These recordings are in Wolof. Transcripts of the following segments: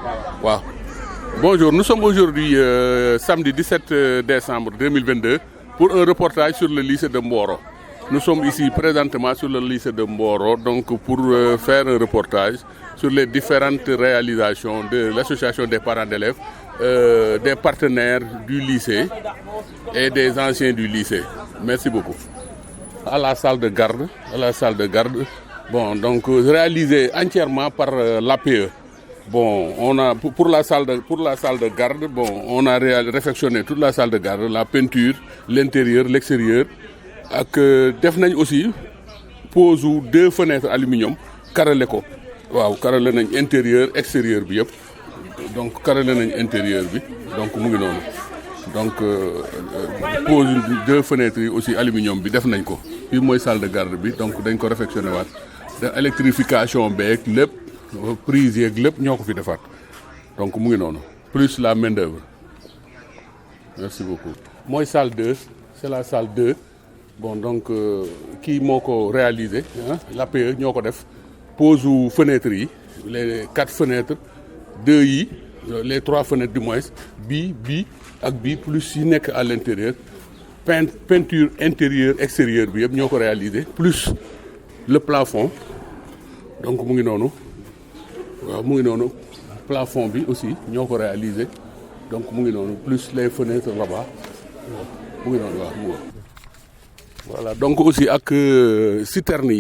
Wow. Bonjour, nous sommes aujourd'hui samedi 17 décembre 2022 pour un reportage sur le lycée de Mboro. Nous sommes ici présentement sur le lycée de Mboro donc pour faire un reportage sur les différentes réalisations de l'association des parents d'élèves, des partenaires du lycée et des anciens du lycée. Merci beaucoup. À la salle de garde, bon, donc réalisée entièrement par l'APE. Bon, on a pour la salle de garde, bon, on a réfectionné toute la salle de garde, la peinture, l'intérieur, l'extérieur. Ak def nañ aussi pose 2 fenêtres aluminium carrelé ko. Waaw, carrelé nañ intérieur, extérieur bi yëpp. Donc carrelé nañ intérieur bi. Donc mu ngi noonu. Donc pose 2 fenêtres yi aussi aluminium bi def nañ ko. Fii mooy salle de garde bi, donc dañ ko réfectionné waat. Électrification beeg lépp, prise yeeg lépp ñoo ko fi defaat. Donc mu ngi noonu. Plus la main d'œuvre. Merci beaucoup. Mooy salle 2, c'est la salle 2. Bon, donc kii moo ko réalisé, l'APE ñoo ko def pose fenêtres yi, les 4 fenêtres, 2 yi, les 3 fenêtres du moins, bii ak bii plus yi nekk à l'intérieur, peinture intérieure extérieure bi yëpp ñoo ko réalisé, plus le plafond. Donc mu ngi noonu, waaw mu ngi noonu, plafond bi aussi ñoo ko réalisé, donc mu ngi noonu, plus les fenêtres là-bas, mu ngi noonu waaw mu ngi. Voilà, donc aussi ak citernes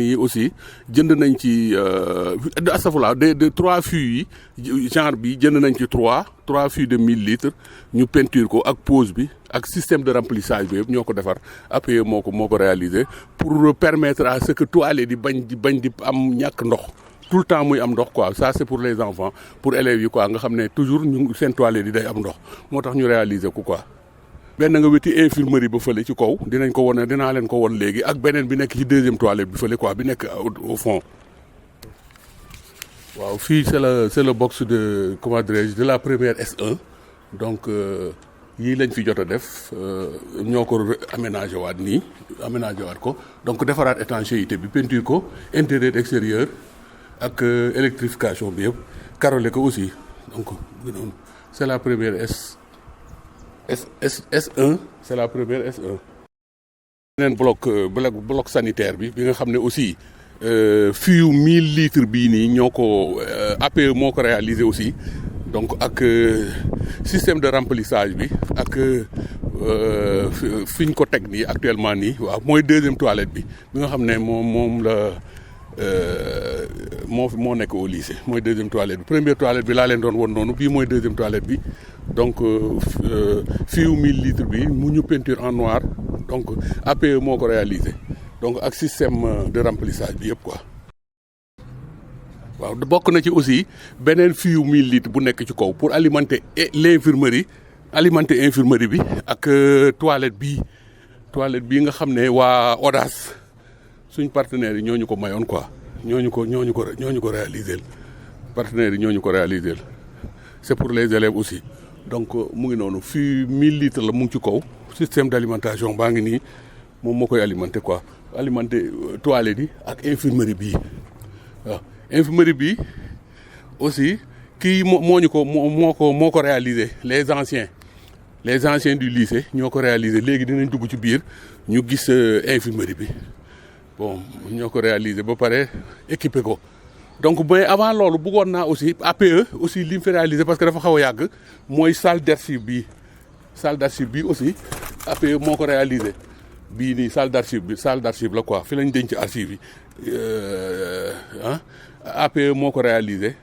yi aussi jënd nañ ci astafurlah de 3 fûts yi genre bi jënd nañ ci 3 fûts de 1000 litres ñu peinture ko ak pose bi ak système de remplissage bi yëpp ñoo ko defar APE moo ko réalisé pour permettre à ce que toilettes di bañ di am ñàkk ndox tout le temps muy am ndox quoi. Ça c'est pour les enfants, pour élèves yi quoi nga xam ne toujours ñu seen toilettes yi day am ndox moo tax ñu réaliser ko quoi. benn nga weti infirmerie ba fële ci kaw dinaa leen ko won léegi ak beneen bi nekk ci deuxième toilette bi fële quoi bi nekk au fond. waaw fii c'est le box de comment dirais-je de la première S1 donc yii lañ fi jot a def ñoo ko aménagé waat ko donc defaraat étanchéité bi peinture ko intérieur extérieur ak électrification bi yëpp carrelé ko aussi donc c'est la première S1, c'est la première S1. beneen bloc sanitaire bi nga xam ne aussi fût 1000 litres bii nii ñoo ko APE moo ko réalisé aussi donc ak système de remplissage bi ak fi ñu ko teg nii actuellement nii waaw mooy deuxième toilette bi nga xam ne moom la moo nekk au lycée mooy deuxième toilette bi première toilette bi laa leen doon won noonu bii mooy deuxième toilette bi donc fût 1000 litres bi mu ñu peinture en noir donc APE moo ko réalisé donc ak système de remplissage bi yëpp quoi. waaw bokk na ci aussi beneen fût 1000 litres bu nekk ci kaw pour alimenter infirmerie bi ak toilette bii nga xam ne waa ODAS suñ partenaires yi ñoo ñu ko mayoon quoi ñoo ñu ko réaliser partenaires yi ñoo ñu ko réaliser c'est pour les élèves aussi donc mu ngi noonu fii 1000 litres la mu ngi ci kaw système d'alimentation baa ngi nii moom moo koy alimenter quoi alimenter toilettes yi ak infirmerie bii waaw infirmerie bii aussi kii moo ko réaliser les anciens du lycée ñoo ko réaliser léegi dinañ dugg ci biir ñu gis infirmerie bi. Bon ñoo ko réaliser ba pare équipé ko donc mais avant loolu bëggoon naa aussi APE aussi li mu fi réaliser parce que dafa xaw a yàgg mooy salle d'archive bii aussi APE moo ko réaliser bii nii salle d'archive la quoi fi lañ denc archive yi APE moo ko réaliser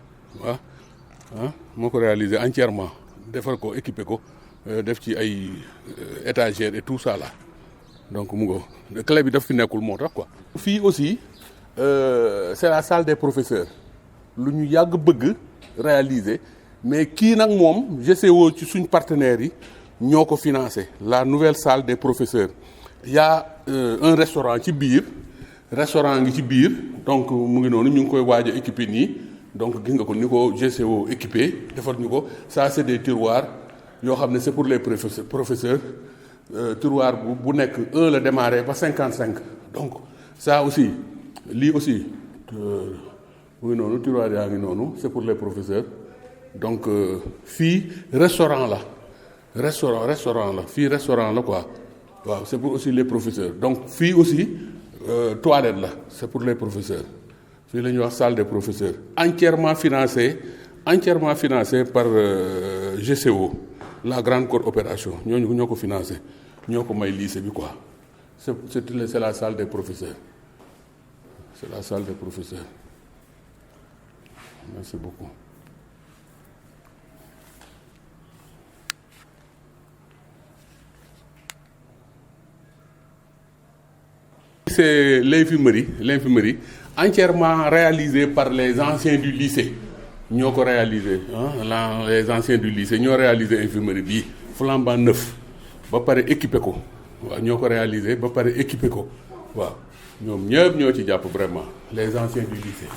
moo ko réaliser entièrement defar ko équipé ko def ci ay étagères et tout ça là. Donc mu ngo clé bi daf fi nekkul moo tax quoi. fii aussi c'est la salle des professeurs lu ñu yàgg bëgg réaliser mais kii nag moom GCO ci suñ partenaires yi ñoo ko financé la nouvelle salle des professeurs. Il y a un restaurant ci biir ngi ci biir donc mu ngi noonu ñu ngi koy waaj a équipé nii donc gis nga ko ni ko GCO équipé defar ñu ko ça c'est des tiroirs yoo xam ne c'est pour les professeurs. Tiroir bu nekk 1 la démarré ba 55 donc ça aussi lii aussi mu ngi noonu tiroir yaa ngi noonu c'est pour les professeurs donc fii restaurant la fii restaurant la quoi waaw c'est pour aussi les professeurs donc fii aussi toilette la c'est pour les professeurs fii la ñuy wax salle des professeurs entièrement financé par GCO la grande coopération ñooñu ñoo ko financé ñoo ko may lycée bi quoi c'est la salle des professeurs c'est la salle des professeurs merci beaucoup. C'est l'infirmerie entièrement réalisée par les anciens du lycée ñoo ko réalisé les anciens du lycée ñoo réalisé infirmerie bii flambant neuf ba pare équipé ko waaw ñoo ko réalisé ba pare équipé ko waaw ñoom ñëpp ñoo ci jàpp vraiment les anciens du lycée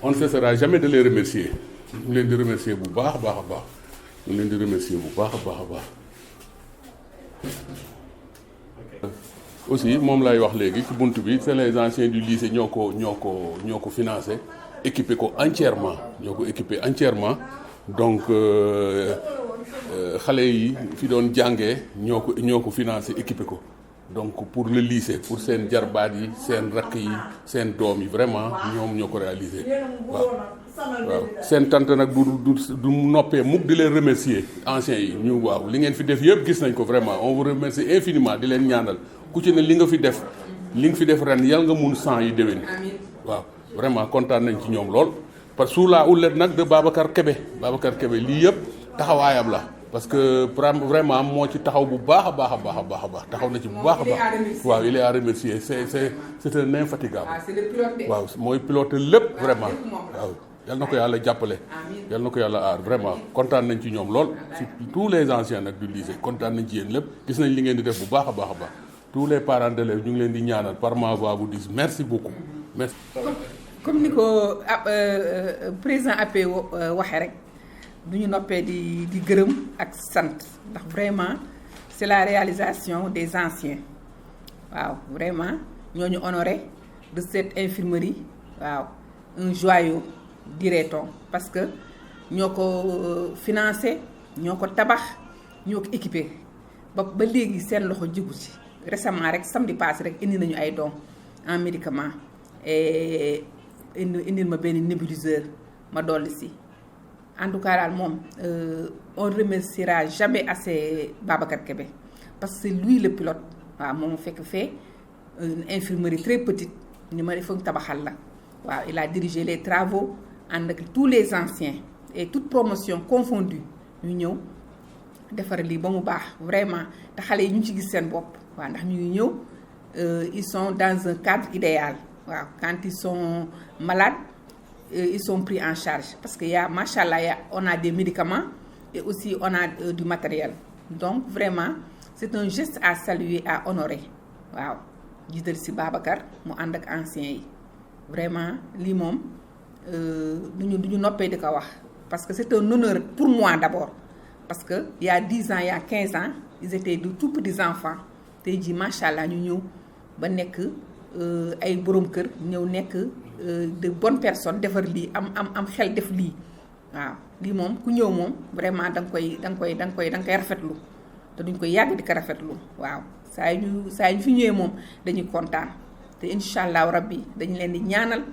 on ne cessera jamais de les remercier ñu leen di remercier bu baax a baax a baax ñu leen di remercier bu baax a baax a baax. aussi moom lay wax léegi ci bunt bi c'est les anciens du lycée ñoo ko financé équipé ko entièrement donc xale yi fi doon jàngee ñoo ko financé équipé ko donc pour le lycée pour seen jarbaat yi seen rakk yi seen doom yi vraiment ñoom ñoo ko réalisé waaw seen tante nag du noppee mukk di leen remercier anciens yi ñu waaw li ngeen fi def yëpp gis nañ ko vraiment on vous remercie infiniment di leen ñaanal ku ci ne li nga fi def ren yal nga mun 100 yi déwén waaw vraiment kontaan nañ ci ñoom lool parce que sous la houlette nag de Babacar Kébé lii yëpp taxawaayam la parce que vraiment moo ci taxaw bu baax a baax taxaw na ci bu baax a baax waaw il est à remercier c'est un infatigable waaw mooy pilote lépp vraiment waaw yal na ko yàlla jàppale yal na ko yàlla aar vraiment kontaan nañ ci ñoom lool ci tous les anciens nag du lycée kontaan nañ ci yéen lépp gis nañ li ngeen di def bu baax a baax tous les parents d'élèves ñu ngi leen di ñaanal par ma voix vous disent merci beaucoup merci. comme ni ko président AP waxee rek du ñu noppee di gërëm ak sant ndax vraiment c'est la réalisation des anciens waaw vraiment ñoo ñu honoré de cette infirmerie waaw un joyau dirait-on parce que ñoo ko financé ñoo ko tabax ñoo ko équipé ba léegi seen loxo jigu ci. Récemment rek samedi passé rek indi nañu ay dons en médicament et indil ma benn nébuliseur ma dolli si en tout cas daal moom on remerciera jamais assez Babacar Kébé parce que c'est lui le pilote waaw moom fekk fee une infirmerie très petite ni ma foog tabaxal la waaw il a dirigé les travaux ànd ak tous les anciens et toute promotion confondue ñu ñëw defar lii ba mu baax vraiment te xale yi ñu ci gis seen bopp waaw ndax ñu ngi ñëw ils sont dans un cadre idéal waaw quand ils sont malades ils sont pris en charge parce que machallah on a des médicaments et aussi on a du matériel donc vraiment c'est un geste à saluer à honorer waaw jiital si Babacar mu ànd ak anciens yi vraiment lii moom duñu noppee di ko wax parce que c'est un honneur pour moi d'abord parce que il y a 10 ans il y a 15 ans ils étaient de tout petits enfants tey jii macha allah ñu ñëw ba nekk ay borom kër ñëw nekk de bonnes personnes defar lii am xel def lii waaw lii moom ku ñëw moom vraiment da nga koy rafetlu te duñ koy yàgg di ko rafetlu waaw saa yu fi ñëwee moom dañuy kontaan te incha allah rabbi dañu leen di ñaanal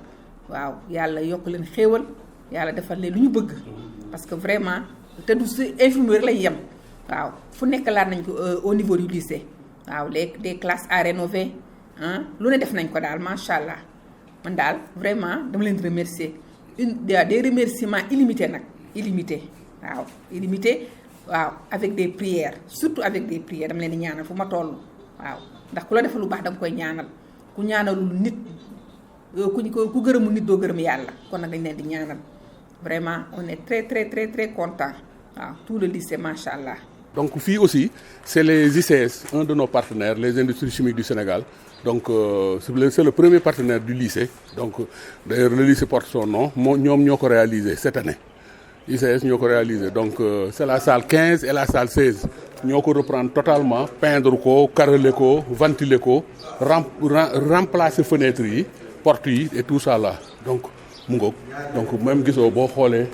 waaw yàlla yokk leen xéewal yàlla defal leen lu ñu bëgg parce que vraiment te du si infirmier lay yem waaw fu nekk laat nañ ko au niveau du lycée waaw des classes à rénover lu ne def nañ ko daal macha allah man daal vraiment dama leen di remercier des remerciements illimités nag illimité waaw avec des prières surtout avec des prières dama leen di ñaanal fu ma toll waaw ndax ku la defal lu baax danga koy ñaanal ku ñaanalul nit ku gërëmul nit doo gërëm yàlla kon nag dañ leen di ñaanal vraiment on est très très très très content waaw tout le lycée macha allah. donc fii aussi c'est les ICS un de nos partenaires les industries chimiques du Sénégal donc c'est le premier partenaire du lycée donc d'ailleurs le lycée porte son nom ñoom ñoo ko réalisé cette année ICS ñoo ko réalisé donc c'est la salle 15 et la salle 16 ñoo ko reprendre totalement peindre ko carreler ko ventiler ko remplacer fenêtres yi portes yi et tout ça là donc mu ngoog donc même gisoo boo xoolee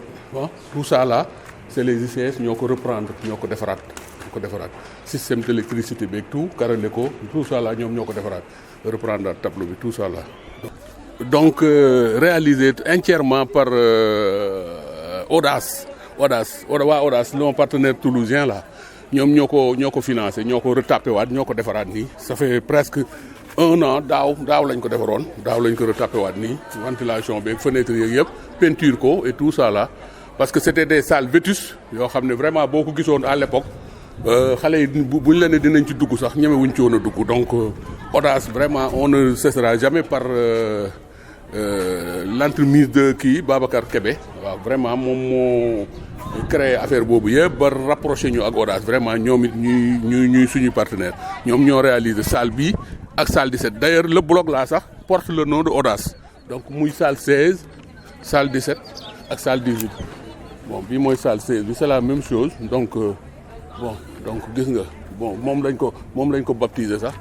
tout ça là c'est les ICS ñoo ko reprendre ñoo ko defaraat système d'électricité beeg tout carrelé ko tout ça là ñoom ñoo ko defaraat reprendre tableau bi tout ça là. Donc réalisé entièrement par Audace waa Audace nos partenaires toulousiens là ñoom ñoo ko financé ñoo ko retapé waat ñoo ko defaraat nii ça fait presque 1 an daaw lañ ko defaroon daaw lañ ko retapé waat nii ventilation beeg fenêtre yeeg yëpp peinture ko et tout ça là parce que c'était des salles vétustes yoo xam ne vraiment boo ko gisoon à l'époque xale yi buñ la ne dinañ ci dugg sax ñemewuñ ci woon a dugg donc Audace vraiment on ne cessera jamais par l'entremise de Babacar Kébé waaw vraiment moom moo créé affaire boobu yëpp ba rapproché ñu ak Audace vraiment ñoom it ñuy suñu partenaire ñoom ñoo réalisé salle bi ak salle 17 d'ailleurs le bloc là sax porte le nom de Audace donc muy salle 16 salle 17 ak salle 18 bon bii mooy salle 16 bi c'est la même chose donc donc gis nga bon moom lañ ko baptisé sax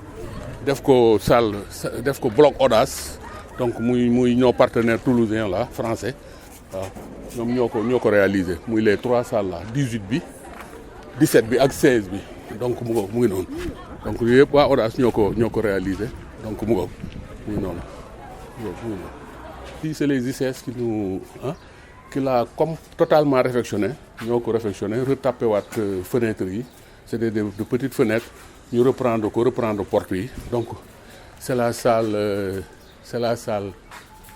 def ko bloc Audace donc muy ñoo partenaire toulousien là français waaw ñoom ñoo ko réalisé muy les 3 salles là 18 bi 17 bi ak 16 bi donc mu ngi noonu donc yooyu yëpp waa Audace ñoo ko réalisé donc mu ngi noonu fii c'est les ICS qui l'a comme totalement réfectionné ñoo ko réfectionné retapé waat fenêtres yi c'est de petites fenêtres ñu reprendre porte yi donc c'est la salle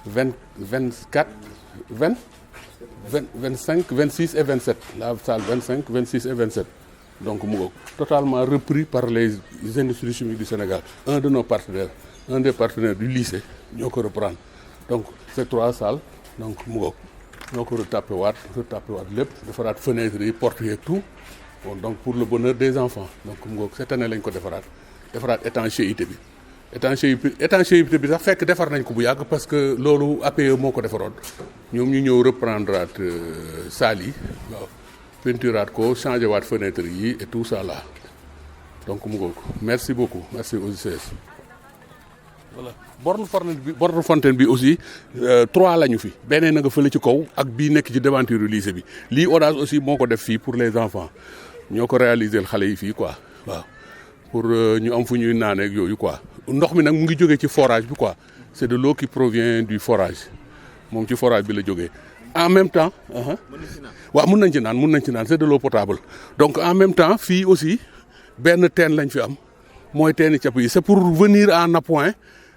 24 20 25 26 et 27 la salle 25 26 et 27 donc mu totalement repris par les industries chimiques du Sénégal un des partenaires du lycée ñoo ko reprendre donc c'est 3 salles donc mu ñoo ko retapé waat lépp defaraat fenêtres yi portes yi tout bon donc pour le bonheur des enfants donc mu cette année lañ ko defaraat étanchéité bi étanchéité bi sax fekk defar nañ ko bu yàgg parce que loolu APE moo ko defaroon ñoom ñu ñëw reprendre salle yi waaw peinturaat ko changé waat fenêtres yi et tout ça là donc mu merci beaucoup merci aux ICS. Voilà borne fontaine bi aussi 3 lañu fi beneen na nga fële ci kaw ak bii nekk ci devanture lycée bi lii Audace aussi moo ko def fii pour les enfants ñoo ko réaliser xale yi fii quoi waaw pour ñu am fu ñuy naanee ak yooyu quoi ndox mi nag mu ngi jógee ci forage bi quoi c'est de l'eau qui provient du forage moom ci forage bi la jógee en même temps waaw mun nañ ci naan c'est de l'eau potable donc en même temps fii aussi benn teen lañ fi am mooy teeni capp yi c'est pour venir en appoint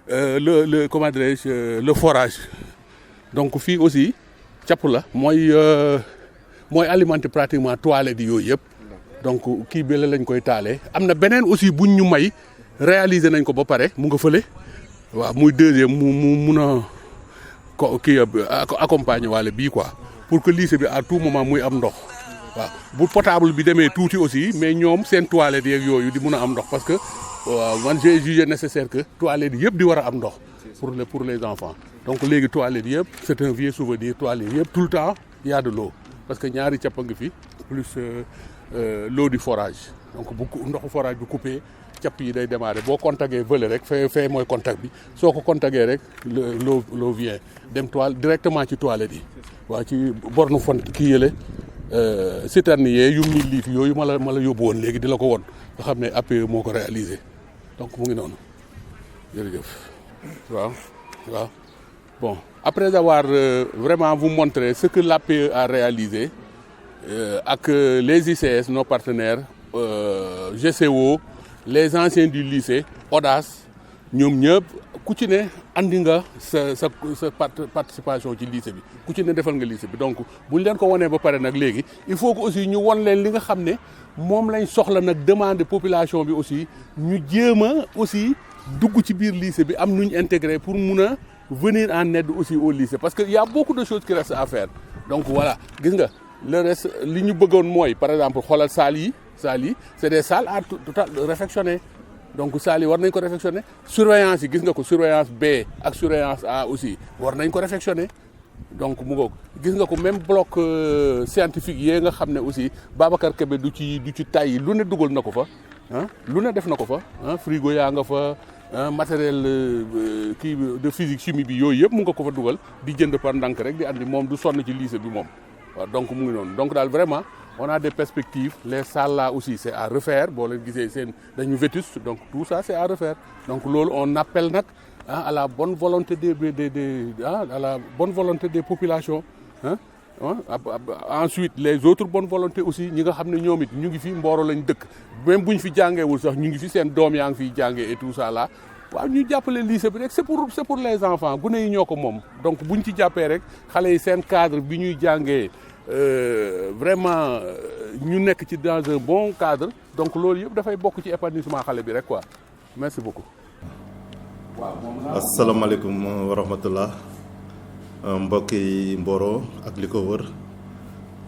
le comment dirais-je le forage donc fii aussi capp la mooy alimenter pratiquement toilettes yi yooyu yëpp donc kii bi la lañ koy taalee am na beneen aussi buñ ñu may réaliser nañ ko ba pare mu nga fële waaw muy deuxième mu mun a ko kii accompagner waale bii quoi pour que lycée bi à tout moment muy am ndox waaw bu potable bi demee tuuti aussi mais ñoom seen toilettes yeeg yooyu di mun a am ndox parce que waaw man j'ai jugé nécessaire que toilettes yëpp di war a am ndox pour les enfants donc léegi toilettes yëpp c'est un vieux souvenir toilettes yëpp tout le temps il y a de l'eau parce que ñaari cappa ngi fi plus l'eau du forage donc bu ndoxu forage bi coupé capp yi day démarrer boo contacté vële rek fee mooy contact bi soo ko contacté rek l'eau vient dem directement ci toilettes yi waaw ci borne font kii yële citerne yee yu 1000 litres yooyu ma la yóbbu woon léegi di la ko woon nga xam ne APE moo ko réalisé donc mu ngi noonu jërëjëf waaw bon après avoir vraiment vous montrer ce que l'APE a réalisé ak les ICS nos partenaires GCO les anciens du lycée Audace ñoom ñëpp ku ci ne andi nga sa participation ci lycée bi ku ci ne defal nga lycée bi donc buñ leen ko wonee ba pare nag léegi il faut que aussi ñu won leen li nga xam ne moom lañ soxla nag demande population bi aussi ñu jéem a aussi dugg ci biir lycée bi am nuñ intégré pour mun a venir en aide aussi au lycée parce que y a beaucoup de choses qui restent à faire donc voilà gis nga le reste li ñu bëggoon mooy par exemple xoolal salles yi c'est des salles à total réfectionner donc salles yi war nañ ko réfectionner surveillance yi gis nga ko surveillance B ak surveillance A aussi war nañ ko réfectionner donc mu ngoog gis nga ko même bloc scientifique yee nga xam ne aussi Babacar Kébé du ci tay lu ne dugal na ko fa lu ne def na ko fa frigo yaa nga fa matériel kii de physique chimie bi yooyu yëpp mu nga ko fa dugal di jënd par ndànk rek di andi moom du sonn ci lycée bi moom waaw donc mu ngi noonu donc daal vraiment on a des perspectives. Les salles là aussi, c'est à refaire. Bon, les c'est dañu vétustes, donc tout ça, c'est à refaire. Donc, on appelle à la bonne volonté à la bonne volonté des populations. Hein? Ensuite, les autres bonnes volontés aussi, ñi nga xam ne ñoom it ñu ngi fi Mboro lañ dëkk même buñ fi jàngeewul sax ñu ngi fi seen doom yaa ngi fiy jàngee et tout ça là. waaw ñu jàppale lycée bi rek c'est pour les enfants gune yi ñoo ko moom donc buñ ci jàppee rek xale yi seen cadre bi ñuy jàngee vraiment ñu nekk ci dans un bon cadre donc loolu yëpp dafay bokk ci épanouissement xale bi rek quoi merci beaucoup. asalaamaaleykum wa rahmatullah mbokki Mboro ak li ko wër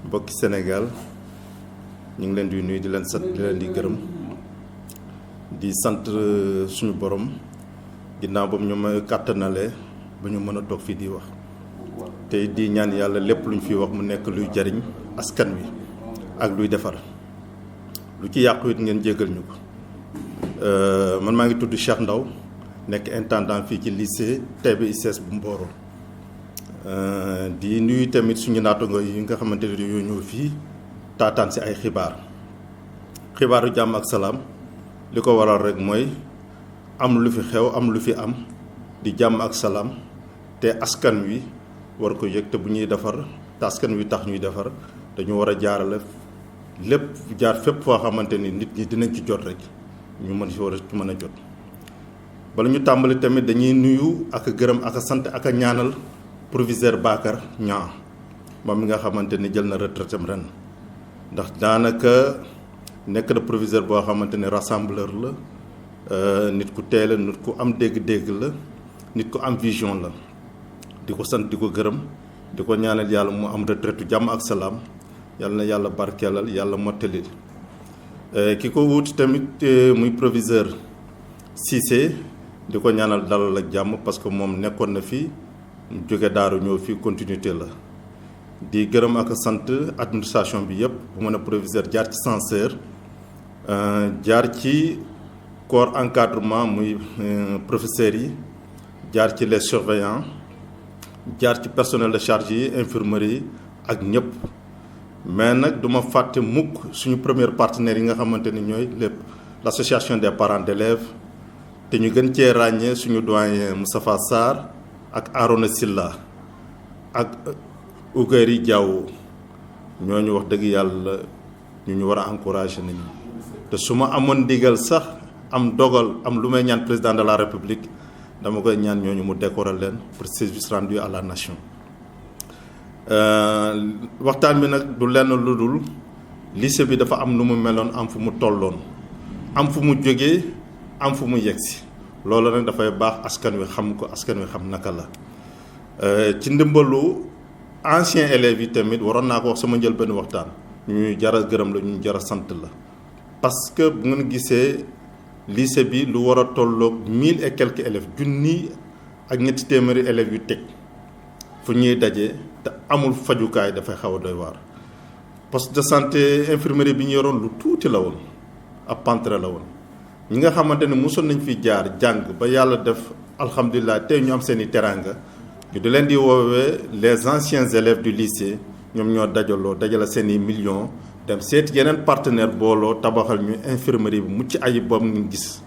mbokki Sénégal ñu ngi leen di nuyu di leen sant di leen di gërëm di sant suñu borom ginnaaw boobu ñu may kàttanale ba ñu mën a toog fii di wax te di ñaan yàlla lépp lu ñu fi wax mu nekk luy jariñ askan wi ak luy defar lu ci yàqu it ngeen jéggal ñu ko man maa ngi tudd Cheikh Ndaw nekk intendant fii ci lycée TBICS bu Mboro di nuyu tamit suñu naataango yi nga xamante ne yoo ñëw fii taataan si ay xibaaru jàmm ak salaam li ko waral rek mooy am lu fi xew am lu fi am di jàmm ak salaam te askan wi war ko yëg te bu ñuy defar te askan wi tax ñuy defar dañu war a jaarale lépp jaar fépp foo xamante ni nit ñi dinañ ci jot rek ñu mën ci war a mën a jot. bala ñu tàmbali tamit dañuy nuyu ak gërëm ak sant ak a ñaanal proviseur Bakar Niang moom mi nga xamante ni jël na retraite am ren ndax daanaka nekk na proviseur boo xamante ni rassembleur la nit ku teel la nit ku am dégg-dégg la nit ku am vision la di ko sant di ko gërëm di ko ñaanal yàlla mu am retraite jàmm ak salaam yàlla na yàlla barkeelal yàlla mottali ki ko wut tamit muy proviseur Cissé di ko ñaanal dalal ak jàmm parce que moom nekkoon na fi mu jóge daaru ñëw fii continuité la di gërëm ak sant administration bi yëpp bu mën a proviseur jaar ci censeur jaar ci corps encadrement muy professeurs yi jaar ci les surveillants jaar ci personnel de charge yi infirmerie yi ak ñëpp mais nag duma fàtte mukk suñu premier partenaire yi nga xamante ni ñooy lépp l'association des parents d'élèves te ñu gën cee ràññee suñu doyen Moustapha Sarr ak Arona Silla ak Ougari Diaw ñooñu wax dëgg yàlla ñu war a encourager nañu te su ma amoon ndigal sax am dogal am lu may ñaan président de la république dama koy ñaan ñooñu mu décorer leen pour service rendu à la nation. waxtaan bi nag du lenn lu dul lycée bi dafa am nu mu meloon am fu mu tolloon am fu mu jógee am fu mu yegsi loolu nag dafay baax askan wi xam ko askan wi xam naka la ci ndimbalu anciens élèves yi tamit waroon naa ko wax sama njëlbéen waxtaan ñu jara gërëm la ñu jara sant la parce que bu ngeen gisee lycée bi lu war a tolloog 1000 et quelques élèves junni ak ñetti téeméeri élèves yu teg fu ñuy daje te amul fajukaay dafay xaw a doy waar poste de santé infirmerie bi ñu yoroon lu tuuti la woon ab pantre la woon ñi nga xamante ne mosoon nañ fi jaar jàng ba yàlla def alhamdulilah tey ñu am seen i teraanga ñu di leen di woowee les anciens élèves du lycée ñoom ñoo dajale seen i millions dem seet yeneen partenaire booloo tabaxal ñu infirmerie bi mucc ayib boobu ngeen gis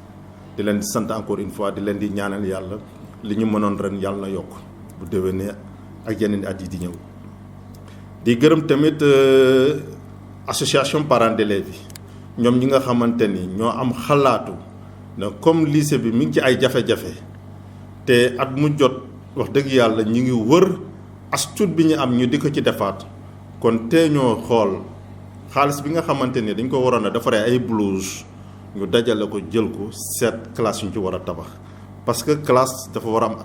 di leen di sant encore une fois di leen di ñaanal yàlla li ñu mënoon ren yàlla na yokk bu déwénee ak yeneen at yi di ñëw di gërëm tamit association parents d'élèves yi ñoom ñi nga xamante ni ñoo am xalaatu ne comme lycée bi mi ngi ci ay jafe-jafe te at mu jot wax dëgg yàlla ñu ngi wër as tuut bi ñu am ñu di ko ci defaat kon tey ñoo xool xaalis bi nga xamante ni dañ ko waroon a defaree ay blouse ñu dajale ko jël ko seet classe yu ñu ci war a tabax parce que classe dafa war a am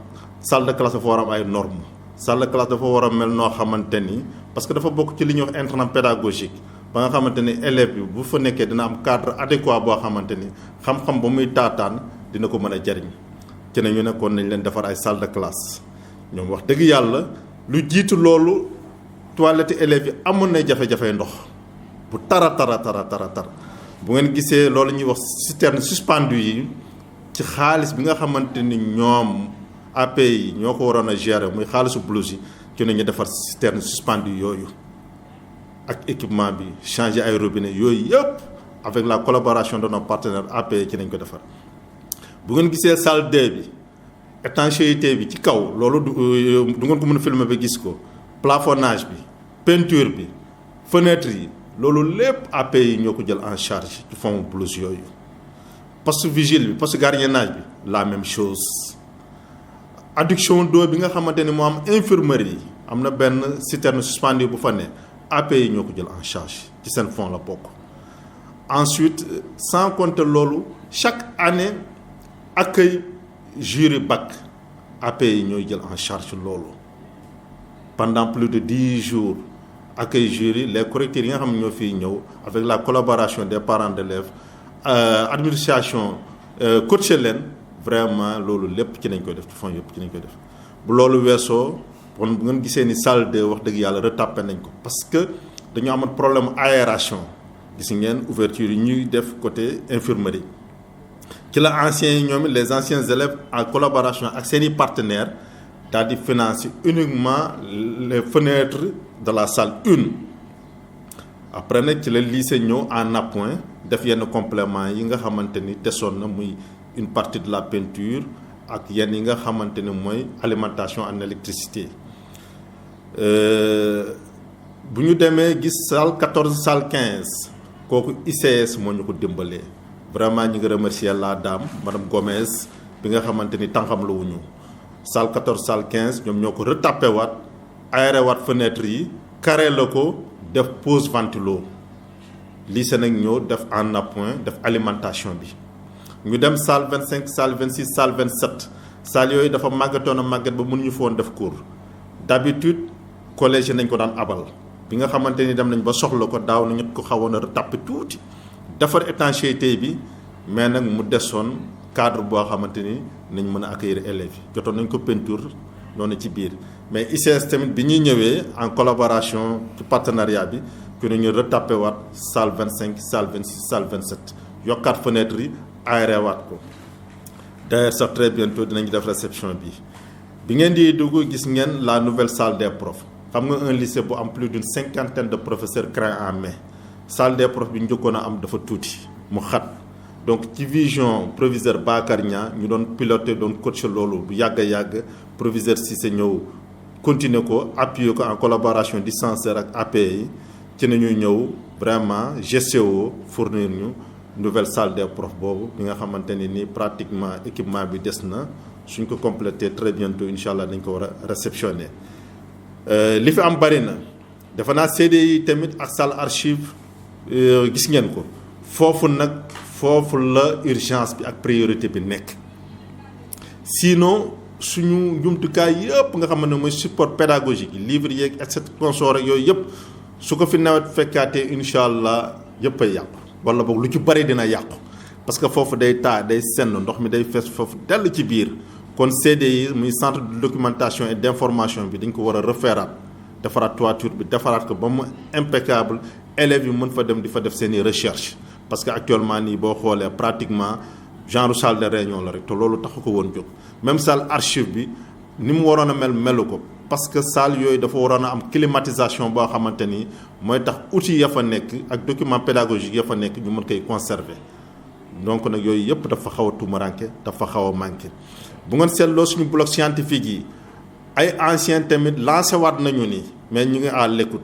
salle de classe dafa war a am ay normes salle de classe dafa war a mel noo xamante ni parce que dafa bokk ci li ñuy wax internat pédagogique ba nga xamante ni élève bi bu fa nekkee dina am cadre adéquat boo xamante ni xam-xam ba muy taataan dina ko mën a jariñ ci ne ñu nekkoon nañ leen defar ay salle de classe ñoom wax dëgg yàlla lu jiitu loolu toilette élèves yi amoon na jafe-jafe ndox bu tara bu ngeen gisee loolu ñuy wax citerne suspendu yi ci xaalis bi nga xamante ni ñoom API ñoo ko waroon a gérer muy xaalisu blouse yi ci ne ñu defar citerne suspendu yooyu ak équipement bi changer ay robinet yooyu yëpp avec la collaboration de nos partenaires APE ci nañ ko defar. bu ngeen gisee salle 2 bi étanchéité bi ci kaw loolu du ngeen ko mën a filmer ba gis ko plafonnage bi peinture bi fenêtre yi loolu lépp APE yi ñoo ko jël en charge ci fond blouse yooyu. poste vigile bi poste gardiennage bi la même chose adduction d'eau bi nga xamante ni moo am infirmerie yi am na benn citerne suspendue bu fa ne APE yi ñoo ko jël en charge ci seen fond la bokk. ensuite sans compter loolu chaque année accueil jury bac APE yi ñooy jël en charge loolu pendant plus de 10 jours accueil jury les correcteurs yi nga xam ne ñoo fiy ñëw avec la collaboration des parents d'élèves administration coaché leen vraiment loolu lépp ci nañ koy def ci fond yëpp ci nañ koy def bu loolu weesoo kon bu ngeen gisee ni salle 2 wax dëgg yàlla retapé nañ ko parce que dañoo amoon problème aération gis ngeen ouverture yi ñuy def côté infirmerie ci la anciens yi ñoom les anciens élèves en collaboration ak seeni partenaires daal di financer uniquement les fenêtres de la salle 1 après nag ci la lycée ñëw en appoint def yenn complément yi nga xamante ni desoon na muy une partie de la peinture ak yenn yi nga xamante ni mooy alimentation en électricité bu ñu demee gis salle 14 salle 15 kooku ICS moo ñu ko dimbalee vraiment ñu ngi remercier la dame madame Gomez bi nga xamante ni tànqam la wuñu salle 14 salle 15 ñoom ñoo ko retapé waat aéré waat fenêtre yi carré la ko def pose ventilo lycée nag ñëw def en appoint def alimentation bi ñu dem salle 25 salle 26 salle 27 salle yooyu dafa màggatoon a màggat ba mënuñu fa woon def cours d'habitude collège nañ ko daan abal bi nga xamante ni dem nañ ba soxla ko daaw nañu ko xawoon a retapé tuuti defar étanchéité bi mais nag mu desoon cadre boo xamante ni nañ mën a accueillir élèves yi jotoon nañ ko peinture noonu ci biir mais ICS tamit bi ñuy ñëwee en collaboration ci partenariat bi ku ne ñu retapé waat salle 25 salle 26 salle 27 yokkaat fenêtre yi aéré waat ko d'ailleurs sax très bientôt dinañ def réception bi ngeen di dugg gis ngeen la nouvelle salle des profs xam nga un lycée bu am plus d'une 50aine de professeurs créés en mai salle des profs bi ñu njëkkoon a am dafa tuuti mu xat donc ci vision proviseur Bakar Niang ñu doon piloté doon coacher loolu bu yàgg a yàgg proviseur Cissé ñëw continuer ko appuyer ko en collaboration distancière ak APE yi ci nañuy ñëw vraiment GCO fournir ñu nouvelle salle des profs boobu bi nga xamante ni nii pratiquement équipement bi des na suñ ko complété très bientôt incha allah dañ ko war a réceptionner li fi am bari na dafa naa CDI tamit ak salle archive gis ngeen ko foofu la urgence bi ak priorité bi nekk sinon suñu jumtukaay yëpp nga xam ne mooy support pédagogique yi livre yeeg et cetera consort yooyu yëpp su ko fi nawet fekkaatee incha allah yëpp ay yàqu wala boog lu ci bari dina yàqu parce que foofu day taa day senn ndox mi day fees foofu dell ci biir kon CDI muy centre de documentation et d'information bi dañ ko war a refeeraat defaraat toiture bi defaraat ko ba mu impeccable élèves yi mën fa dem di fa def seeni recherche parce que actuellement nii boo xoolee pratiquement genre salle de réunion la rek te loolu taxu ko woon jóg même salle archive bi ni mu waroon a melu ko parce que salle yooyu dafa waroon a am climatisation boo xamante ni mooy tax outils ya fa nekk ak document pédagogique ya fa nekk ñu mën koy conserver donc nag yooyu yëpp dafa xaw a tumaranke dafa xaw a manqué bu ngeen seetloo suñu bloc scientifique yi ay anciens tamit lancé waat nañu ni mais ñu ngi à l'écoute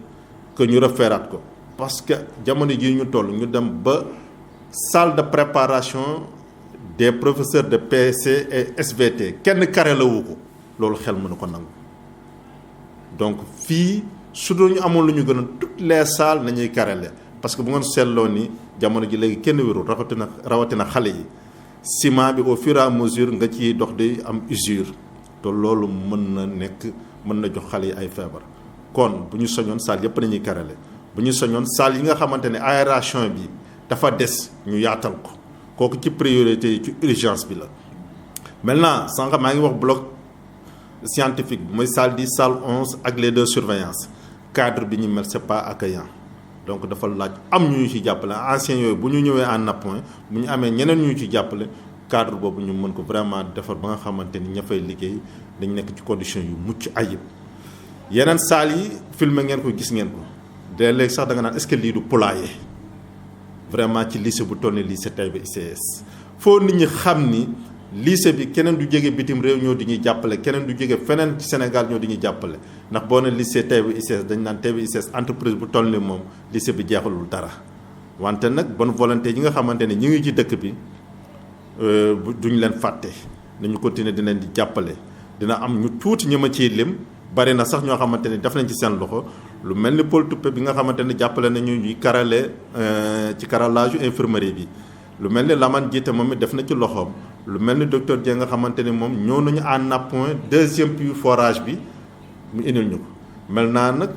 que ñu refeeraat ko parce que jamono jii ñu toll ñu dem ba salle de préparation des professeurs de PC et SVT kenn carré la wu ko loolu xel mënu ko nangu donc fii su doon ñu amoon lu ñu gën a toutes les salles nañuy carrelé parce que bu ngeen seetloo ni jamono ji léegi kenn wérul rawatina xale yi ciment bi au fur et à mesure nga ciy dox di am usure te loolu mën na nekk mën na jox xale yi ay feebar kon bu ñu soñoon salle yëpp nañuy carrelé bu ñu soñoon salle yi nga xamante ne aération bi dafa des ñu yaatal ko kooku ci priorité yi ci urgence bi la. maintenant sànq maa ngi wax bloc scientifique bi mooy salle 10 salle 11 ak les 2 surveillance cadre bi ñu mel c'est pas accueillant donc dafa laaj am ñu ci jàppale anciens yooyu bu ñu ñëwee en appoint bu ñu amee ñeneen ñu ci jàppale cadre boobu ñu mën ko vraiment defar ba nga xamante ni ña fay liggéey dañ nekk ci condition yu mucc ayib yeneen salle yi filmé ngeen ko gis ngeen ko de léegi sax da nga naan est-ce que lii du poulailler vraiment ci lycée bu toll ni lycée Taïba ICS foo nit ñi xam ni lycée bi keneen du jóge bitim réew ñoo di ñuy jàppale keneen du jóge feneen ci Sénégal ñoo di ñuy jàppale ndax boo ne lycée Taïba ICS dañ naan Taïba ICS entreprise bu toll ni moom lycée bi jeexalul dara wante nag bonne volonté yi nga xamante ne ñi ngi ci dëkk bi duñ leen fàtte nañu continuer di leen di jàppale dina am ñu tuuti ñu ma ciy lim bari na sax ñoo xamante ni def nañ ci seen loxo lu mel ni Paul Toupé bi nga xamante ni jàppale nañu ñuy karale ci carrelage infirmerie bi lu mel ni Lamane Jiite moom it def na ci loxoom lu mel ni docteur Dieng nga xamante ni moom ñëw nañu en appoint deuxième puits forage bi mu indil ñu ko mel naa nag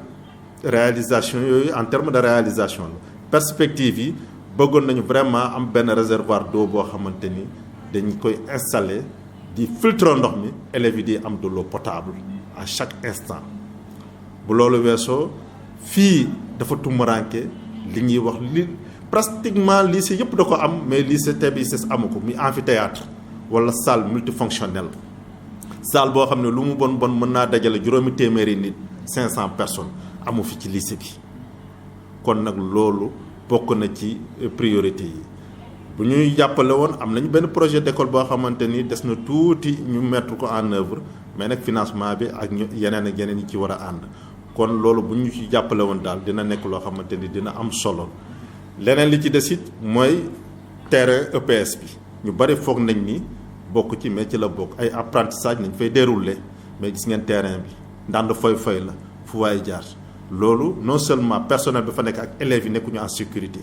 réalisation yooyu en terme de réalisation la perspective yi bëggoon nañu vraiment am benn réservoir d'eau boo xamante ni dañ koy installer di filtre ndox mi élèves yi di am de l'eau potable à chaque instant bu loolu weesoo fii dafa tumuraanke li ñuy wax li pratiquement lycée yëpp da ko am mais lycée Taïba ICS amu ko muy amphithéâtre wala salle multifonctionnelle salle boo xam ne lu mu bon mën naa dajale juróomi téeméeri nit 500 personnes amu fi ci lycée bi kon nag loolu bokk na ci priorité yi bu ñuy jàppale woon am nañu benn projet d'école boo xamante ni des na tuuti ñu mettre ko en œuvre mais nag financement bi ak yeneen ak yeneen yi ci war a ànd kon loolu bu ñu ci jàppale woon daal dina nekk loo xamante ni dina am solo leneen li ci des it mooy terrain EPS bi ñu bari foog nañ ni bokk ci mais ci la bokk ay apprentissage nañ fay dérouler mais gis ngeen terrain bi ndànd foy la fu waay jaar loolu non seulement personnel bi fa nekk ak élèves yi nekkuñu en sécurité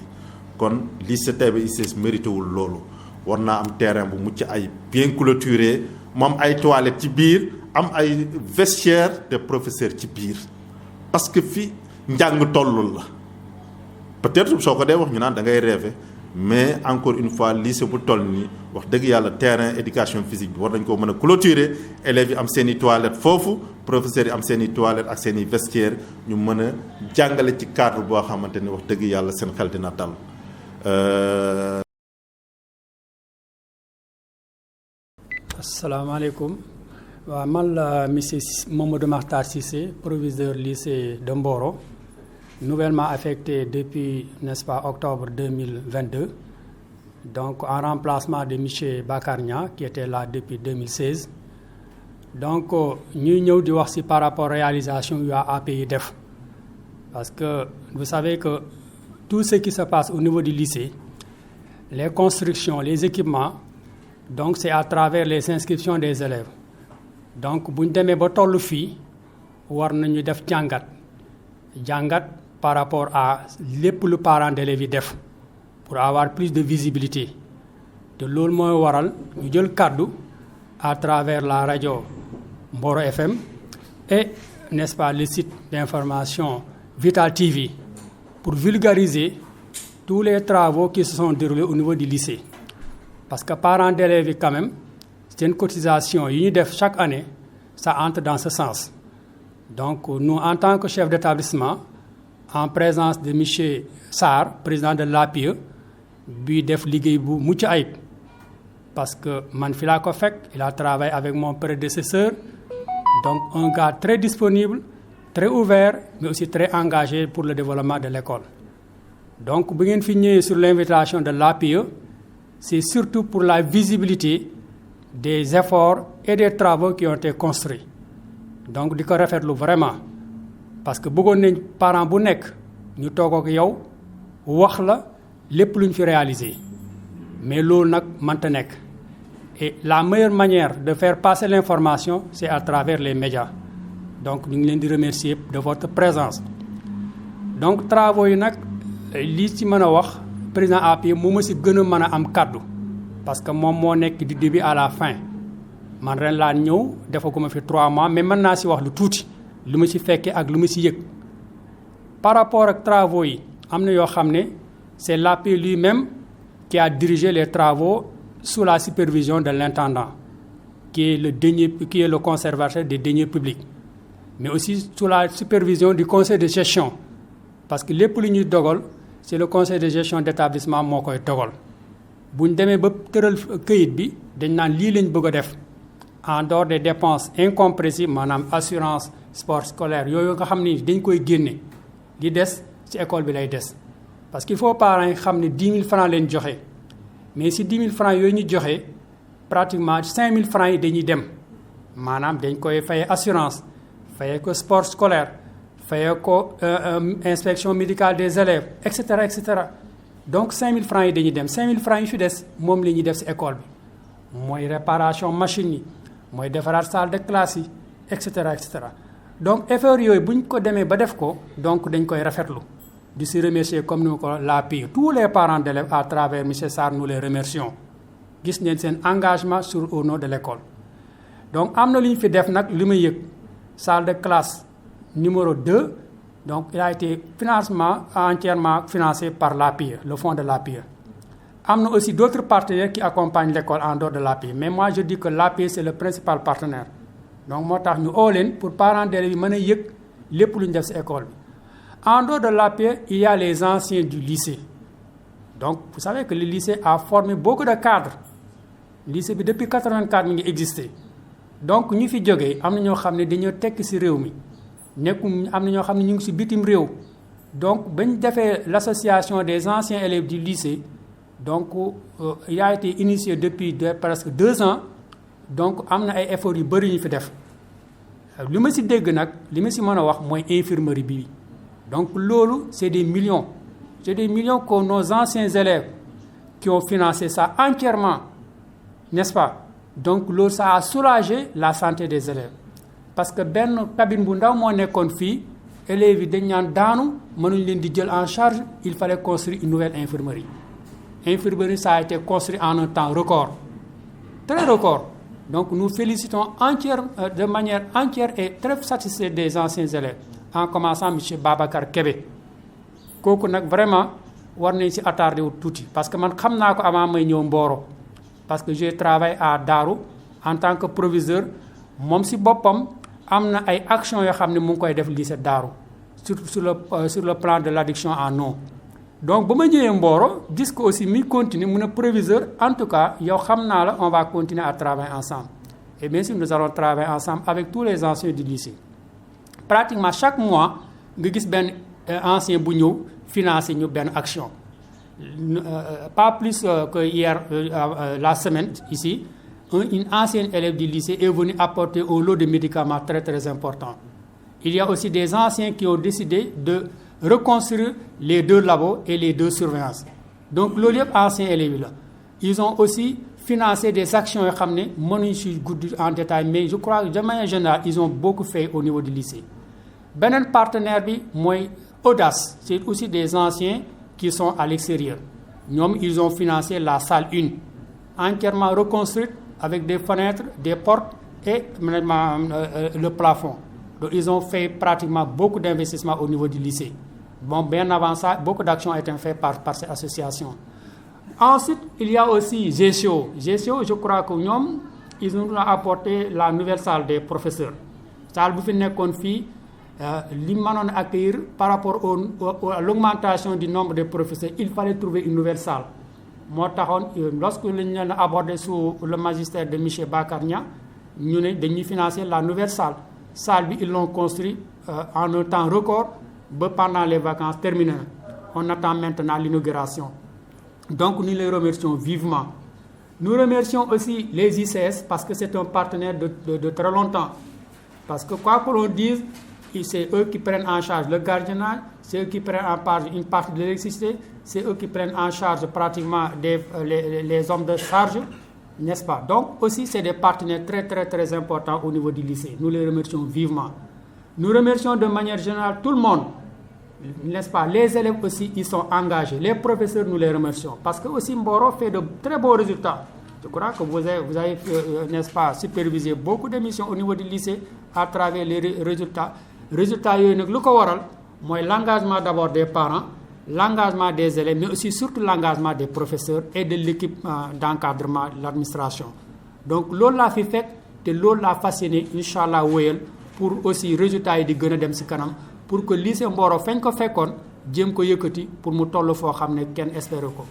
kon lycée Taïba ICS mérité wul loolu war naa am terrain bu mucc ay bien clôturé mu am ay toilettes ci biir am ay vestiaires de professeurs ci biir parce que fi njàng tollul la peut-être soo ko dee wax ñu naan da ngay rêver mais encore une fois lycée bu toll nii wax dëgg yàlla terrain éducation physique bi war nañ koo mën a clôturer élèves yi am seen i toilettes foofu professeurs yi am seen i toilettes ak seen i vestiaires ñu mën a jàngale ci cadre boo xamante ni wax dëgg yàlla seen xel dina dal. asalaamaaleykum waaw man la monsieur Mamadou Makhtar Cissé proviseur lycée de Mboro nouvellement affecté depuis n'est-ce pas octobre 2022 donc en remplacement de monsieur Bakar Nia qui était là depuis 2016 donc ñuy ñëw di wax ci par rapport réalisation yu API def parce que vous savez que tout ce qui se passe au niveau du lycée les constructions les équipements donc c'est à travers les inscriptions des élèves donc bu ñu demee ba tollu fii war nañu def jàngat par rapport à lépp lu parents d'élèves yi def pour avoir plus de visibilité te loolu mooy waral ñu jël kàddu à travers la rajo Mboro FM et n'est-ce pas le site d'information Vital TV pour vulgariser tous les travaux qui se sont déroulés au niveau du lycée parce que parents d'élèves yi quand même c'est une cotisation yi ñu def chaque année ça entre dans ce sens donc nous en tant que chef d'établissement en présence de monsieur Sarr président de l'APE bi def liggéey bu mucc ayib parce que man fi laa ko fekk il a travaillé avec mon prédécesseur donc un gars très disponible très ouvert mais aussi très engagé pour le développement de l'école donc bu ngeen fi ñëwee sur l'invitation de l'APE c'est surtout pour la visibilité des efforts et des travaux qui ont été construits donc di ko rafetlu vraiment parce que bëggoon nañ parent bu nekk ñu toog ak yow wax la lépp lu ñu fi réalisé mais loolu nag mënta nekk et la meilleure manière de faire passer l'information c'est à travers les médias donc ñu ngi leen di remercier de votre présence donc travaux yi nag lii ci mën a wax président APE moo ma si gën a mën a am kàddu parce que moom moo nekk du début à la fin man ren laa ñëw defaguma fi 3 mois mais mën naa si wax lu tuuti lu ma si fekkee ak lu ma si yëg par rapport ak travaux yi am na yoo xam ne c'est l'APE lui-même qui a dirigé les travaux sous la supervision de l'intendant qui est le conservateur des deniers publics mais aussi sous la supervision du conseil de gestion parce que lépp lu ñuy dogal c'est le conseil de gestion d'établissement moo koy dogal bu ñu demee ba tëral këyit bi dañ naan lii lañ bëgg a def en dehors des dépenses incompressibles maanaam assurance sport scolaire yooyu nga xam ni dañ koy génne li des ci école bi lay des parce qu'il faut parents yi xam ne 10 000 francs leen joxe mais si 10 000 francs yooyu ñu joxe pratiquement 5 000 francs yi dañuy dem maanaam dañ koy fay assurance fayee ko sport scolaire fayee ko inspection médicale des élèves et cetera et cetera donc 5 000 francs yi dañuy dem 5 000 francs yi fi des moom la ñuy def si école bi mooy réparation machine yi mooy defaraat salle de classe yi et cetera et cetera donc effort yooyu bu ñu ko demee ba def ko donc dañ koy rafetlu di si remercier comme ni ko l'APE tous les parents d'élèves à travers monsieur Sarr nous les remercions gis neen seen engagement sur au nom de l'école donc am na lu ñu fi def nag li may yëg salle de classe numéro 2 donc il a été entièrement financé par l'APE le fonds de l'APE am na aussi d'autres partenaires qui accompagnent l'école en dehors de l'APE mais moi je dis que l'APE c'est le principal partenaire donc moo tax ñu oo leen pour parents d'élèves yi mën a yëg lépp lu ñu def ci école bi en dehors de l'APE il y a les anciens du lycée donc vous savez que le lycée a formé beaucoup de cadres lycée bi depuis 84 mi ngi existé donc ñu fi jógee am na ñoo xam ne dañoo tekk ci réew mi nekkum am na ñoo xam ne ñu ngi ci bitim réew donc bañ defee l'association des anciens élèves du lycée donc il a été initié depuis presque 2 ans donc am na ay efforts yu bëri ñu fi def li ma ci dégg nag li ma ci mën a wax mooy infirmerie bi donc loolu c'est des millions que nos anciens élèves qui ont financé ça entièrement n'est-ce pas donc loolu ça a soulagé la santé des élèves parce que benn cabine bu ndaw moo nekkoon fii élèves yi dañ ñaan daanu mënuñ leen di jël en charge il fallait construire une nouvelle infirmerie ça a été construit en un temps record très record donc nous félicitons de manière entière et très satisfaits des anciens élèves en commençant monsieur Babacar Kébé kooku nag vraiment war nañ ci attardé wu tuuti parce que man xam naa ko avant may ñëw Mboro parce que j'ai travaillé à Darou en tant que proviseur moom ci boppam am na ay actions yoo xam ne mu ngi koy def lycée Darou sur le plan de l'addiction en eau donc ba ma ñëwee Mboro gis ko aussi mi continuer mun a proviseur en tout cas yow xam naa la on va continuer à travailler ensemble et bien sûr nous allons travailler ensemble avec tous les anciens du lycée pratiquement chaque mois nga gis benn ancien bu ñëw financer ñu benn action pas plus que hier la semaine ici une ancienne élève du lycée est venue apporter un lot de médicaments très très important il y a aussi des anciens qui ont décidé de reconstruire les 2 labos et les 2 surveillances donc loolu yëpp anciens élèves la ils ont aussi financé des actions yoo xam ne mënuñ si gudd en détail mais je crois que de manière générale ils ont beaucoup fait au niveau du lycée beneen partenaire bi mooy Audace c'est aussi des anciens qui sont à l'extérieur ñoom ils ont financé la salle 1 entièrement reconstruite avec des fenêtres des portes et le plafond donc ils ont fait pratiquement beaucoup d'investissements au niveau du lycée bon bien avant ça beaucoup d'actions ont été faites par cette association ensuite il y a aussi GCO je crois que ñoom ils nous ont apporté la nouvelle salle des professeurs salle bu fi nekkoon fii li mënoon accueillir par rapport à l'augmentation du nombre de professeurs il fallait trouver une nouvelle salle moo taxoon lorsque lañ leen abordé sous le magistère de monsieur Bakar Nia ñu ne dañuy financer la nouvelle salle bi ils l'ont construit en un temps record ba pendant les vacances terminées on attend maintenant l'inauguration donc nous les remercions vivement nous remercions aussi les ICS parce que c'est un partenaire de très longtemps parce que quoi que l'on dise c'est eux qui prennent en charge le gardiennage c'est eux qui prennent en charge une partie de l'électricité c'est eux qui prennent en charge pratiquement les hommes de charge n'est-ce pas donc aussi c'est des partenaires très très très importants au niveau du lycée nous les remercions vivement nous remercions de manière générale tout le monde n'est-ce pas les élèves aussi ils sont engagés les professeurs nous les remercions parce que aussi Mboro fait de très beaux résultats je crois que vous avez n'est-ce pas supervisé beaucoup d'émissions au niveau du lycée à travers les résultats yooyu nag lu ko waral mooy l'engagement d'abord des parents l'engagement des élèves mais aussi surtout l'engagement des professeurs et de l'équipe d'encadrement de l'administration donc loolu laa fi fekk te loolu laa fas yéene incha allah wéyal pour aussi résultats yi di gën a dem ci kanam pour que lycée Mboro fañ ko fekkoon jéem ko yëkkati pour mu toll foo xam ne kenn espéré ko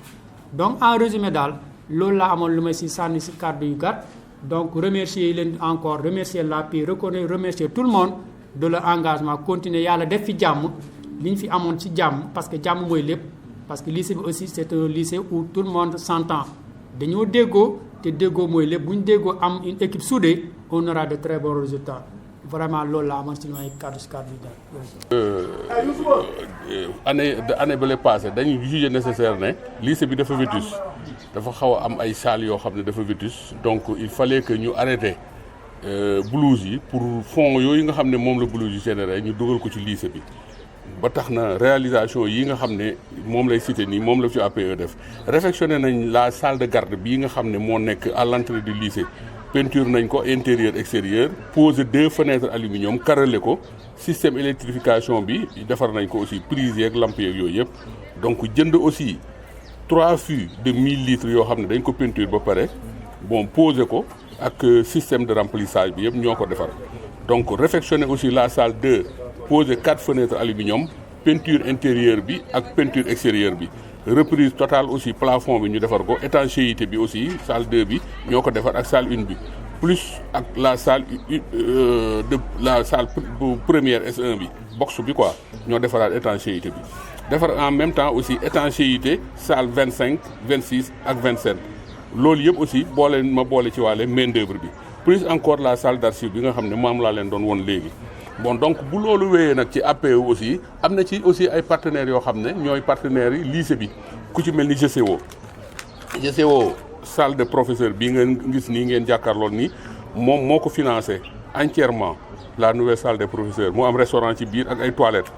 donc en résumé daal loolu laa amoon lu may ci sànni ci kàddu yu gàtt donc remercier leen encore remercier l'APE remercier tout le monde de leur engagement continuer yàlla def fi jàmm li ñu fi amoon ci jàmm parce que jàmm mooy lépp parce que lycée bi aussi c'est un lycée où tout le monde s'entend dañoo déggoo te déggoo mooy lépp bu ñu déggoo am une équipe soudée on aura de très bons résultats vraiment loolu la amoon ci ñooy cadre bi année ba lay passé dañu jugé nécessaire ne lycée bi dafa vétus dafa xaw a am ay salles yoo xam ne dafa vétus donc il fallait que ñu arrêté blouse yi pour fonds yooyu nga xam ne moom la blouse yi généré ñu dugal ko ci lycée bi ba tax na réalisation yi nga xam ne moom lay cité nii moom la fi APE def réfectionné nañ la salle de garde bii nga xam ne moo nekk à l'entrée du lycée peinture nañ ko intérieur extérieur posé 2 fenêtres aluminium carrelé ko système électrification bi defar nañ ko aussi prise yeeg lampe yeeg yooyu yëpp donc jënd aussi 3 fûts de 1000 litres yoo xam ne dañ ko peinture ba pare bon posé ko ak système de remplissage bi yëpp ñoo ko defar donc réfectionné aussi la salle 2 posé 4 fenêtres aluminium peinture intérieure bi ak peinture extérieure bi reprise totale aussi plafond bi ñu defar ko étanchéité bi aussi salle 2 bi ñoo ko defar ak salle 1 bi plus ak la salle première S1 bi box bi quoi ñoo defaraat étanchéité bi defar en même temps aussi étanchéité salle 25 26 ak 27 loolu yëpp aussi boole ci wàlle main d'œuvre bi plus encore la salle d'archive bi nga xam ne moom laa leen doon woon léegi bon donc bu loolu wéyee nag ci APE aussi am na ci aussi ay partenaires yoo xam ne ñooy partenaires yi lycée bi ku ci mel ni GCO salle de professeur bii ngeen gis nii ngeen jàkkaarlool nii moom moo ko financé entièrement la nouvelle salle des professeurs mu am restaurant ci biir ak ay toilettes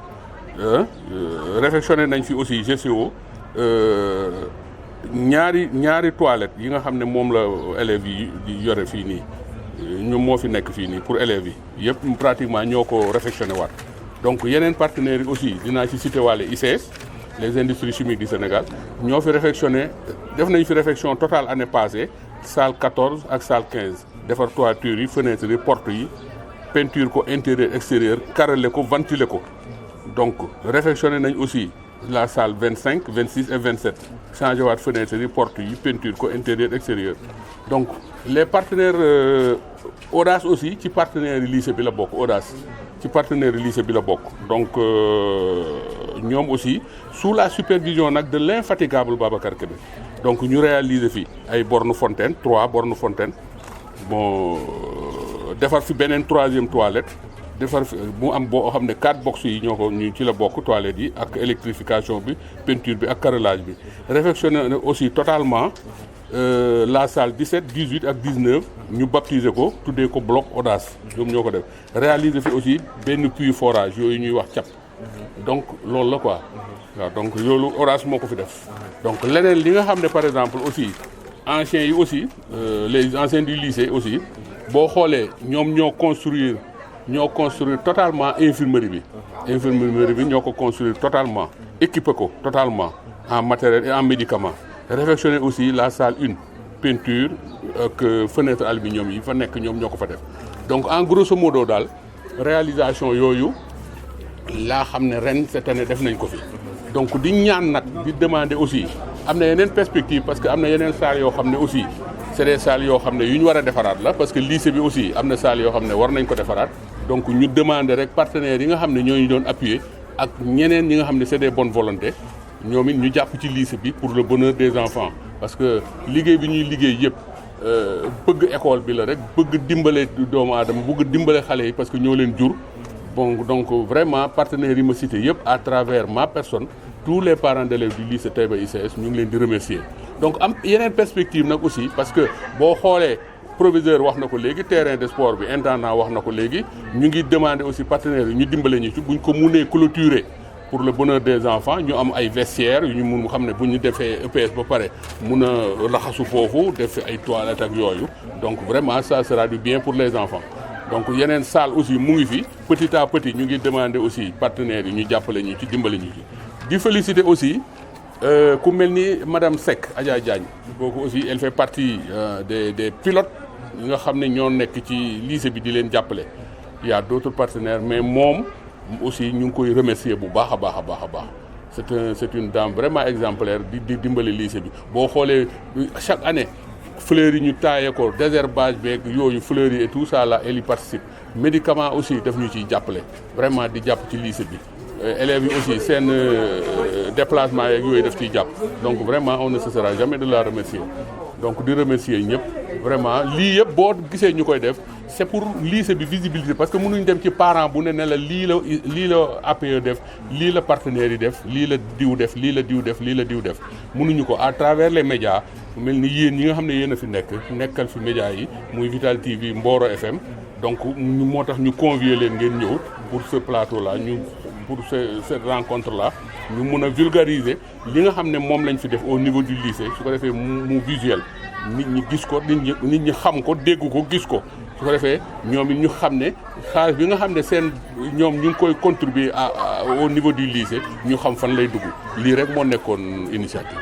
réfectionné nañ fi aussi GCO ñaari toilettes yi nga xam ne moom la élèves yi di yore fii nii ñoom moo fi nekk fii nii pour élèves yi yëpp pratiquement ñoo ko réfectionné waat donc yeneen partenaires yi aussi dinaa ci cité waale ICS les industries chimiques du Sénégal ñoo fi réfectionné def nañ fi réfection totale année passée salle 14 ak salle 15 defar toiture yi fenêtres yi porte yi peinture ko intérieur extérieur carrelé ko ventilé ko donc réfectionné nañ aussi la salle 25 26 et 27 changé waat fenêtres yi porte yi peinture ko intérieur extérieur donc les partenaires Audace aussi ci partenaires yi lycée bi la bokk Audace ci partenaires yi lycée bi la bokk donc ñoom aussi sous la supervision nag de l'infatigable Babacar Kébé donc ñu réaliser fi ay bornes fontaine 3 bornes fontaine bon defar fi beneen 3e toilette defar fi mu am boo xam ne 4 box yi ñoo ko ñu ci la bokk toilettes yi ak électrification bi peinture bi ak carrelage bi réfectionné aussi totalement la salle 17 18 ak 19 ñu baptiser ko tuddee ko bloc Audace ñoom ñoo ko def réaliser fi aussi benn puits forage yooyu ñuy wax cap donc loolu la quoi waaw donc loolu Audace moo ko fi def donc leneen li nga xam ne par exemple aussi anciens yi aussi les anciens du lycée aussi boo xoolee ñoom ñoo construire totalement infirmerie bi ñoo ko construire totalement équipé ko totalement en matériel et en médicaments réfectionner aussi la salle 1 peinture ak fenêtre aluminium yi fa nekk ñoom ñoo ko fa def donc en grosso modo daal réalisation yooyu laa xam ne ren cette année def nañ ko fi donc di ñaan nag di demander aussi am na yeneen perspective parce que am na yeneen salles yoo xam ne aussi c'est des salles yoo xam ne yu ñu war a defaraat la parce que lycée bi aussi am na salles yoo xam ne war nañ ko defaraat donc ñu demander rek partenaires yi nga xam ne ñooñu doon appuyer ak ñeneen ñi nga xam ne c'est des bonnes volontés ñoom it ñu jàpp ci lycée bi pour le bonheur des enfants parce que liggéey bi ñuy liggéey yëpp bëgg école bi la rek bëgg dimbale doomu aadama bëgg dimbale xale yi parce que ñoo leen jur bon donc vraiment partenaires yi ma cité yëpp à travers ma personne tous les parents d'élèves du lycée Taïba ICS ñu ngi leen di remercier donc am yeneen perspective nag aussi parce que boo xoolee proviseur wax na ko léegi terrain de sport bi intendant wax na ko léegi ñu ngi demander aussi partenaires yi ñu dimbale ñu ci buñ ko munee clôturer pour le bonheur des enfants ñu am ay vestiaires yu ñu mun xam ne bu ñu defee EPS ba pare mun a raxasu foofu def ay toilettes ak yooyu donc vraiment ça sera du bien pour les enfants donc yeneen salle aussi mu ngi fi petit à petit ñu ngi demander aussi partenaires yi ñu jàppale ñu ci dimbale ñu ci di féliciter aussi ku mel ni madame Seck Adja Diagne kooku aussi elle fait partie des pilotes yi nga xam ne ñoo nekk ci lycée bi di leen jàppale il y a d'autres partenaires mais moom aussi ñu ngi koy remercier bu baax a baax a baax a baax c'est une dame vraiment exemplaire di dimbali lycée bi boo xoolee chaque année fleurs yi ñu taillé ko désherbage beeg yooyu fleurs yi et tout ça là elle y participe médicaments aussi daf ñu ciy jàppale vraiment di jàpp ci lycée bi élèves yi aussi seen déplacement yeeg yooyu def ciy jàpp donc vraiment on ne cessera jamais de la remercier donc di remercier ñëpp vraiment lii yëpp boo gisee ñu koy def c'est pour lycée bi visibilité parce que mënuñ dem ci parent bu ne la lii la APE def lii la partenaires yi def lii la diw def lii la diw def lii la diw def mënuñu ko à travers les médias mel ni yéen ñi nga xam ne yéen a fi nekkal fi médias yi muy Vital TV Mboro FM donc moo tax ñu convier leen ngeen ñëw pour ce plateau là pour cette rencontre là ñu mun a vulgariser li nga xam ne moom lañ fi def au niveau du lycée su ko defee mu visuel nit ñi gis ko nit ñi xam ko dégg ko gis ko su ko defee ñoom it ñu xam ne xaalis bi nga xam ne seen ñoom ñu ngi koy contribuer au niveau du lycée ñu xam fan lay dugg lii rek moo nekkoon initiative